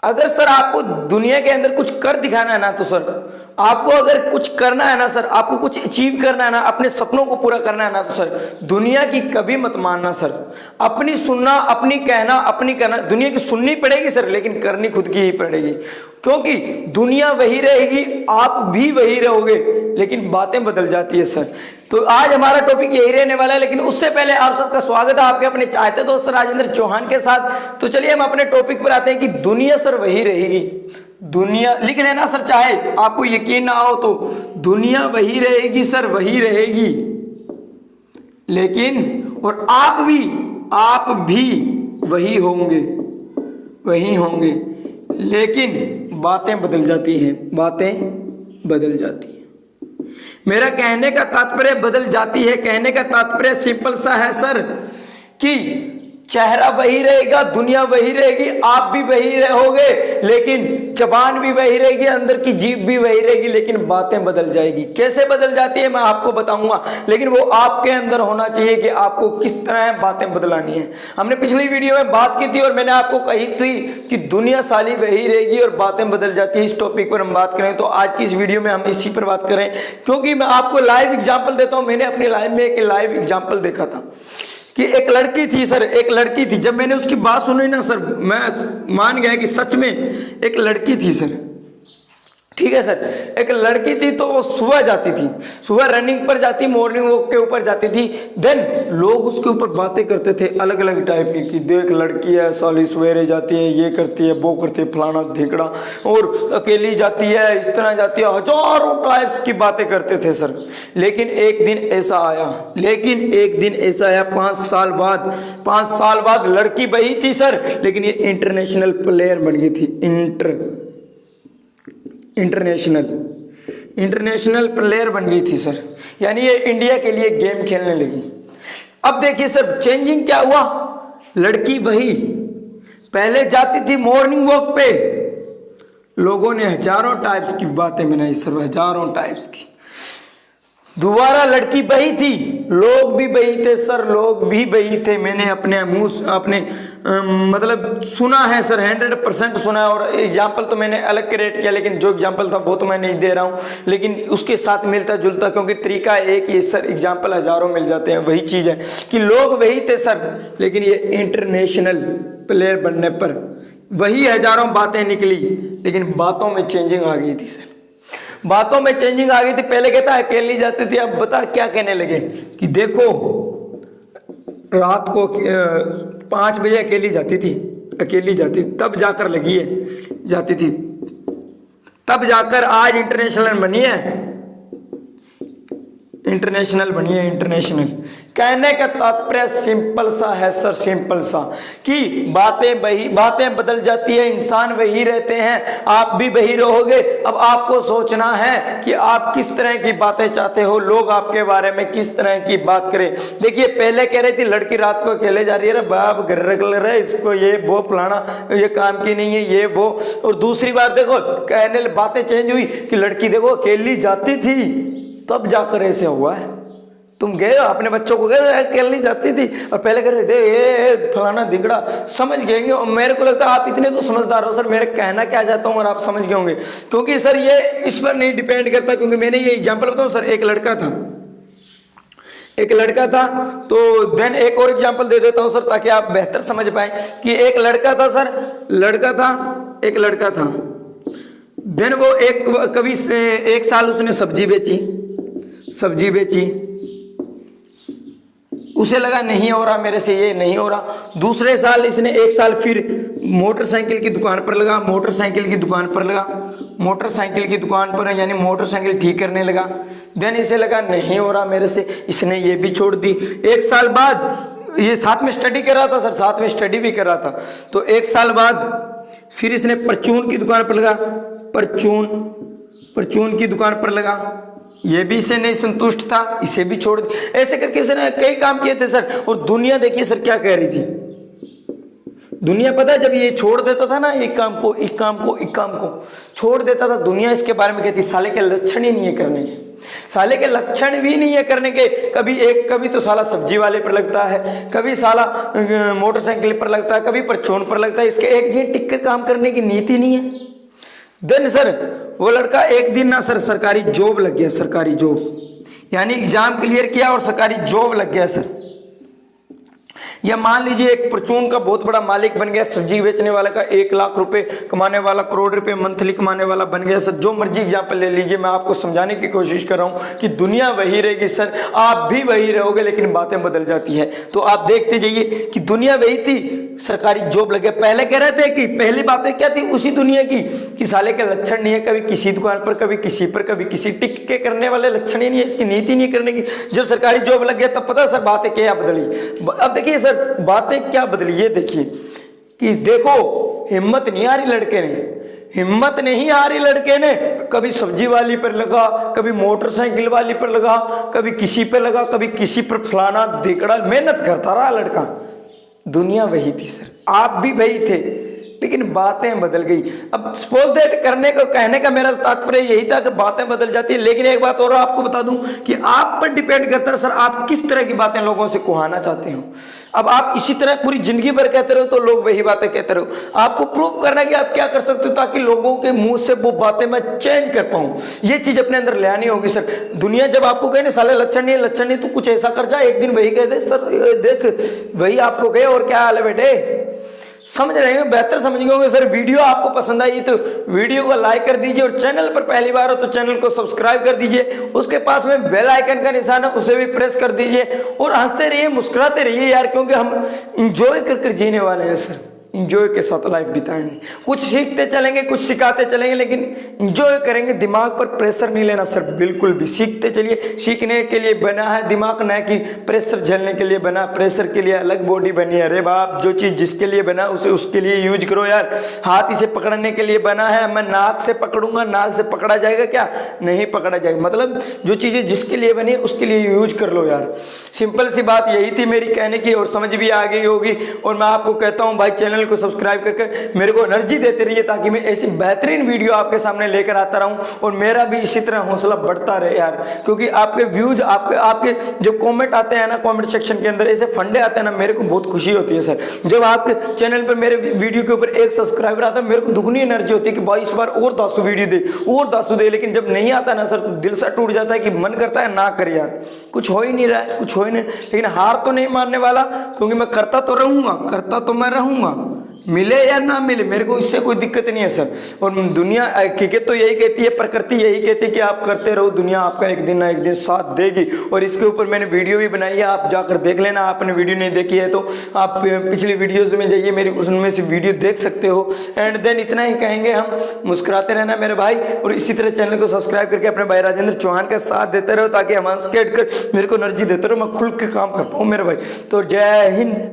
अगर सर आपको दुनिया के अंदर कुछ कर दिखाना है ना, तो सर आपको अगर कुछ करना है ना सर, आपको कुछ अचीव करना है ना, अपने सपनों को पूरा करना है ना, तो सर दुनिया की कभी मत मानना सर। अपनी सुनना, अपनी कहना, अपनी करना, दुनिया की सुननी पड़ेगी सर, लेकिन करनी खुद की ही पड़ेगी। क्योंकि दुनिया वही रहेगी, आप भी वही रहोगे, लेकिन बातें बदल जाती है सर। तो आज हमारा टॉपिक यही रहने वाला है, लेकिन उससे पहले आप सबका स्वागत है आपके अपने चाहते दोस्त राजेंद्र चौहान के साथ। तो चलिए हम अपने टॉपिक पर आते हैं कि दुनिया सर वही रहेगी। दुनिया लिख लेना सर, चाहे आपको यकीन ना हो तो, दुनिया वही रहेगी सर, वही रहेगी, लेकिन और आप भी वही होंगे, वही होंगे, लेकिन बातें बदल जाती हैं, बातें बदल जाती हैं। मेरा कहने का तात्पर्य बदल जाती है, कहने का तात्पर्य सिंपल सा है सर कि चेहरा वही रहेगा, दुनिया वही रहेगी, आप भी वही रहोगे, लेकिन जबान भी वही रहेगी, अंदर की जीभ भी वही रहेगी, लेकिन बातें बदल जाएगी। कैसे बदल जाती है मैं आपको बताऊंगा, लेकिन वो आपके अंदर होना चाहिए कि आपको किस तरह बातें बदलानी है। हमने पिछली वीडियो में बात की थी और मैंने आपको कही थी कि दुनिया साली वही रहेगी और बातें बदल जाती है। इस टॉपिक पर हम बात करें तो आज की इस वीडियो में हम इसी पर बात करें, क्योंकि मैं आपको लाइव एग्जाम्पल देता हूं। मैंने अपनी लाइफ में एक लाइव एग्जाम्पल देखा था कि एक लड़की थी सर, एक लड़की थी। जब मैंने उसकी बात सुनी ना सर, मैं मान गया कि सच में एक लड़की थी सर। ठीक है सर, एक लड़की थी तो वो सुबह जाती थी, सुबह रनिंग पर जाती, मॉर्निंग वॉक के ऊपर जाती थी। देन लोग उसके ऊपर बातें करते थे अलग अलग टाइप की कि देख लड़की है, साली सवेरे जाती है, ये करती है, वो करती है, फलाना धिकड़ा, और अकेली जाती है, इस तरह जाती है, हजारों टाइप्स की बातें करते थे सर। लेकिन एक दिन ऐसा आया, 5 साल बाद लड़की वही थी सर, लेकिन ये इंटरनेशनल प्लेयर बन गई थी। इंटरनेशनल प्लेयर बन गई थी सर, यानी ये इंडिया के लिए गेम खेलने लगी। अब देखिए सर चेंजिंग क्या हुआ, लड़की वही, पहले जाती थी मॉर्निंग वॉक पे, लोगों ने हजारों टाइप्स की बातें बनाई सर, हजारों टाइप्स की। दोबारा लड़की वही थी, लोग भी वही थे सर, लोग भी वही थे। मैंने अपने मुंह अपने मतलब सुना है सर, 100% सुना है। और एग्जाम्पल तो मैंने अलग क्रिएट किया, लेकिन जो एग्जाम्पल था वो तो मैं नहीं दे रहा हूँ, लेकिन उसके साथ मिलता जुलता, क्योंकि तरीका एक ही सर, एग्जाम्पल हजारों मिल जाते हैं। वही चीज़ है कि लोग वही थे सर, लेकिन ये इंटरनेशनल प्लेयर बनने पर वही हजारों बातें निकली, लेकिन बातों में चेंजिंग आ गई थी सर, बातों में चेंजिंग आ गई थी। पहले कहता अकेली जाती थी, अब बता क्या कहने लगे कि देखो रात को 5 बजे अकेली जाती थी, तब जाकर लगी है, जाती थी तब जाकर आज इंटरनेशनल बनी है, इंटरनेशनल। कहने का तात्पर्य सिंपल सा है सर, सिंपल सा कि बातें बदल जाती है, इंसान वही रहते हैं, आप भी वही रहोगे। अब आपको सोचना है कि आप किस तरह की बातें चाहते हो, लोग आपके बारे में किस तरह की बात करें। देखिए पहले कह रही थी लड़की रात को अकेले जा रही है, बाप गर है इसको, ये वो फलाना, ये काम की नहीं है, ये वो। और दूसरी बार देखो कहने बातें चेंज हुई कि लड़की देखो अकेली जाती थी, तब जाकर ऐसे हुआ है। तुम गए अपने बच्चों को गए अकेली जाती थी, और पहले कह रहे थे ये फलाना दिगड़ा, समझ गए। और मेरे को लगता है आप इतने तो समझदार हो सर, मेरे कहना क्या चाहता हूँ और आप समझ गए होंगे, क्योंकि सर ये इस पर नहीं डिपेंड करता। क्योंकि मैंने ये एग्जाम्पल बताऊँ सर, एक लड़का था, तो देन एक और एग्जाम्पल दे देता हूँ सर ताकि आप बेहतर समझ पाए कि एक लड़का था सर, एक लड़का था। देन वो कभी 1 साल उसने सब्जी बेची, उसे लगा नहीं हो रहा मेरे से, ये नहीं हो रहा। दूसरे साल इसने 1 साल फिर मोटरसाइकिल की दुकान पर लगा, यानी मोटरसाइकिल ठीक करने लगा। देन इसे लगा नहीं हो रहा मेरे से, इसने ये भी छोड़ दी। 1 साल बाद ये साथ में स्टडी कर रहा था सर, साथ में स्टडी भी कर रहा था। तो 1 साल बाद फिर इसने परचून की दुकान पर लगा, परचून की दुकान पर लगा, ये भी इसे नहीं संतुष्ट था, इसे भी छोड़ दिया। ऐसे करके इसने कई काम किए थे सर। और दुनिया देखिए सर क्या कह रही थी, दुनिया पता है जब ये छोड़ देता था ना, एक काम को छोड़ देता था, दुनिया इसके बारे में कहती साले के लक्षण ही नहीं है करने के, साले के लक्षण भी नहीं है करने के। कभी तो साला सब्जी वाले पर लगता है, कभी साला मोटरसाइकिल पर लगता है, कभी परचून पर लगता है। इसके एक दिन टिक के काम करने की नीति नहीं है। देन सर वो लड़का एक दिन ना सर सरकारी जॉब लग गया, सरकारी जॉब यानी एग्जाम क्लियर किया और सरकारी जॉब लग गया सर। या मान लीजिए एक परचून का बहुत बड़ा मालिक बन गया, सब्जी बेचने वाला का 1 लाख रुपए कमाने वाला, करोड़ रुपए मंथली कमाने वाला बन गया सर। जो मर्जी एग्जाम्पल ले लीजिए, मैं आपको समझाने की कोशिश कर रहा हूं कि दुनिया वही रहेगी सर, आप भी वही रहोगे, लेकिन बातें बदल जाती है। तो आप देखते जाइए कि दुनिया वही थी, सरकारी जॉब लगे। पहले कह रहे थे कि पहली बातें क्या थी उसी दुनिया की कि साले के लक्षण नहीं है, कभी किसी दुकान पर, कभी किसी पर, कभी किसी, टिक के करने वाले लक्षण ही नहीं है, इसकी नीति नहीं करने की। जब सरकारी जॉब लग गया तब पता सर बातें क्या बदली। अब देखिए सर बातें क्या बदली, ये देखिए कि देखो हिम्मत नहीं आ रही लड़के ने, हिम्मत नहीं आ रही लड़के ने। कभी सब्जी वाली पर लगा, कभी मोटरसाइकिल वाली पर लगा, कभी किसी पे लगा, कभी किसी पर, फलाना धिकड़ा, मेहनत करता रहा लड़का। दुनिया वही थी सर, आप भी वही थे, लेकिन बातें बदल गई। अब सपोज दैट करने को, कहने का मेरा तात्पर्य यही था कि बातें बदल जाती है। लेकिन एक बात और आपको बता दूं कि आप पर डिपेंड करता है सर, आप किस तरह की बातें लोगों से कुहाना चाहते हो। अब आप इसी तरह पूरी जिंदगी भर कहते रहो तो लोग वही बातें कहते रहो। आपको प्रूव करना है कि आप क्या कर सकते हो ताकि लोगों के मुंह से वो बातें मैं चेंज कर पाऊं। ये चीज अपने अंदर ले आनी होगी सर। दुनिया जब आपको कहे ना साले लक्षण नहीं, लक्षण नहीं, तो कुछ ऐसा कर जाए, एक दिन वही कह दे सर देख वही आपको कहे और क्या हाल है बेटे, समझ रहे हो, बेहतर समझ गए होंगे सर। वीडियो आपको पसंद आई तो वीडियो को लाइक कर दीजिए, और चैनल पर पहली बार हो तो चैनल को सब्सक्राइब कर दीजिए। उसके पास में बेल आइकन का निशान है, उसे भी प्रेस कर दीजिए, और हंसते रहिए, मुस्कुराते रहिए यार, क्योंकि हम इंजॉय कर जीने वाले हैं सर। इंजॉय के साथ लाइफ बिताएंगे, कुछ सीखते चलेंगे, कुछ सिखाते चलेंगे, लेकिन इंजॉय करेंगे। दिमाग पर प्रेशर नहीं लेना सर, बिल्कुल भी। सीखते चलिए, सीखने के लिए बना है दिमाग, न कि प्रेशर झेलने के लिए बना। प्रेशर के लिए अलग बॉडी बनी है। अरे बाप, जो चीज जिसके लिए बना उसे उसके लिए यूज करो यार। हाथ इसे पकड़ने के लिए बना है, मैं नाक से पकड़ूंगा, नाक से पकड़ा जाएगा क्या? नहीं पकड़ा जाएगा। मतलब जो चीजें जिसके लिए बनी उसके लिए यूज कर लो यार। सिंपल सी बात यही थी मेरी कहने की, और समझ भी आ गई होगी। और मैं आपको कहता हूं भाई, चैनल को सब्सक्राइब करके मेरे को एनर्जी देते रहिए, ताकि मैं ऐसी बेहतरीन वीडियो आपके सामने लेकर आता रहूं, और मेरा भी इसी तरह हौसला बढ़ता रहे यार। क्योंकि आपके व्यूज, आपके जो कमेंट आते हैं ना कमेंट सेक्शन के अंदर, ऐसे फंडे आते हैं ना, मेरे को बहुत खुशी होती है सर। जब आपके चैनल पर मेरे वीडियो के ऊपर 1 सब्सक्राइबर आता है, मेरे को दुगनी एनर्जी होती है कि भाई इस बार और 10 वीडियो दे, और 10 दे। लेकिन जब नहीं आता ना सर, तो दिल सा टूट जाता है कि मन करता है ना कर यार, कुछ हो ही नहीं रहा है, कुछ हो ही नहीं। लेकिन हार तो नहीं मानने वाला, क्योंकि मैं करता तो रहूंगा, करता तो मैं रहूंगा, मिले या ना मिले, मेरे को इससे कोई दिक्कत नहीं है सर। और दुनिया हकीकत तो यही कहती है, प्रकृति यही कहती है कि आप करते रहो, दुनिया आपका एक दिन ना एक दिन साथ देगी। और इसके ऊपर मैंने वीडियो भी बनाई है, आप जाकर देख लेना। आपने वीडियो नहीं देखी है तो आप पिछली वीडियोज में जाइए, मेरी उसमें से वीडियो देख सकते हो। एंड देन इतना ही कहेंगे हम, मुस्कुराते रहना मेरे भाई, और इसी तरह चैनल को सब्सक्राइब करके अपने भाई राजेंद्र चौहान का साथ देते रहो, ताकि हम हंस के मेरे को एनर्जी देते रहो, मैं खुल के काम कर पाऊँ मेरे भाई। तो जय हिंद।